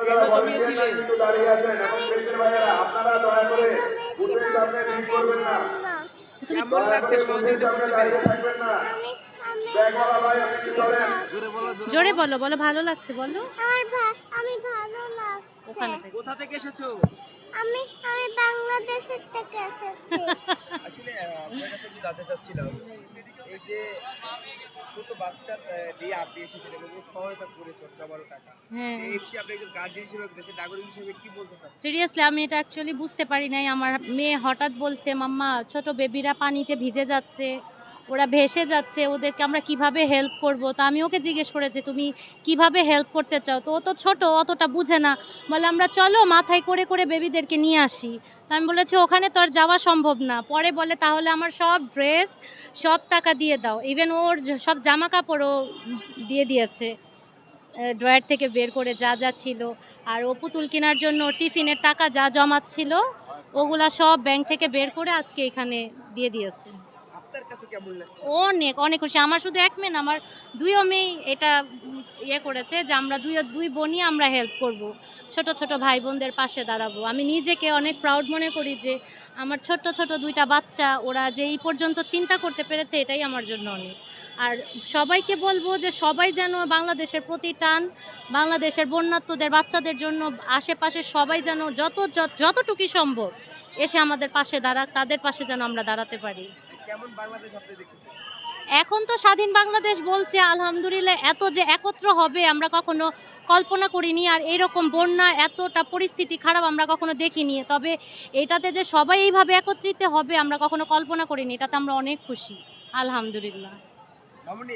কেন জমিয়েছিলে? আমি জমিয়েছি বাচ্চাদের জন্য। কেমন লাগছে সহযোগিতা করতে পেরে? আমি আমি এটা খুশি জোরে বলো, লাগছে। জোরে বলো, বলো ভালো লাগছে বলো। আমি ভালো লাগছে। ওখানে থেকে। কোথা থেকে এসেছো? আমি আমি বাংলাদেশের থেকে এসেছি। আসলে আপনার কাছে একটু জানতে চাচ্ছিলাম, এই যে ছোট বাচ্চা নিয়ে আপনি এসেছেন এবং সহায়তা করেছেন জমানো টাকা, হ্যাঁ এই বিষয়ে আপনি একজন গার্জিয়ান হিসেবে দেশের নাগরিক হিসেবে কি বলতে চাচ্ছেন? সিরিয়াসলি আমি এটা অ্যাকচুয়ালি বুঝতে পারি নাই। আমার মেয়ে হঠাৎ বলছে, মাম্মা ছোট বেবিরা পানিতে ভিজে যাচ্ছে, ওরা ভেসে যাচ্ছে, ওদেরকে আমরা কিভাবে হেল্প করব। তা আমি ওকে জিজ্ঞেস করেছি তুমি কিভাবে হেল্প করতে চাও, তো ও তো ছোট অতটা বুঝে না। বলে আমরা চলো মাথায় করে করে বেবিদেরকে নিয়ে আসি। তা আমি বলেছি ওখানে তো আর যাওয়া সম্ভব না। পরে বলে তাহলে আমার সব ড্রেস সব টাকা দিয়ে দাও, ইভেন ওর সব জামা কাপড়ও দিয়ে দিয়েছে ড্রয়ার থেকে বের করে যা যা ছিল। আর ও পুতুল কেনার জন্য টিফিনের টাকা যা জমাচ্ছিল ওগুলা সব ব্যাংক থেকে বের করে আজকে এখানে দিয়ে দিয়েছে। আপনার কাছে কেমন লাগছে? অনেক অনেক খুশি। আমার শুধু এক মেয়ে না, আমার দুইও মেয়ে এটা ইয়ে করেছে যে আমরা দুই বোনই আমরা হেল্প করব, ছোট ছোট ভাই বোনদের পাশে দাঁড়াবো। আমি নিজেকে অনেক প্রাউড মনে করি যে আমার ছোট ছোট দুইটা বাচ্চা ওরা যে এই পর্যন্ত চিন্তা করতে পেরেছে, এটাই আমার জন্য অনেক। আর সবাইকে বলবো যে সবাই যেন বাংলাদেশের প্রতি টান, বাংলাদেশের বন্যার্তদের বাচ্চাদের জন্য আশেপাশে সবাই যেন যতটুকু সম্ভব এসে আমাদের পাশে দাঁড়াক, তাদের পাশে যেন আমরা দাঁড়াতে পারি। কেমন বাংলাদেশ আপনি দেখেছেন? এখন তো স্বাধীন বাংলাদেশ বলছে, আলহামদুলিল্লাহ। এত যে একত্র হবে আমরা কখনো কল্পনা করিনি, আর এইরকম বন্যা এতটা পরিস্থিতি খারাপ আমরা কখনো দেখিনি। তবে এটাতে যে সবাই এইভাবে একত্রিত হবে আমরা কখনো কল্পনা করিনি, এটাতে আমরা অনেক খুশি, আলহামদুলিল্লাহ। মামুনি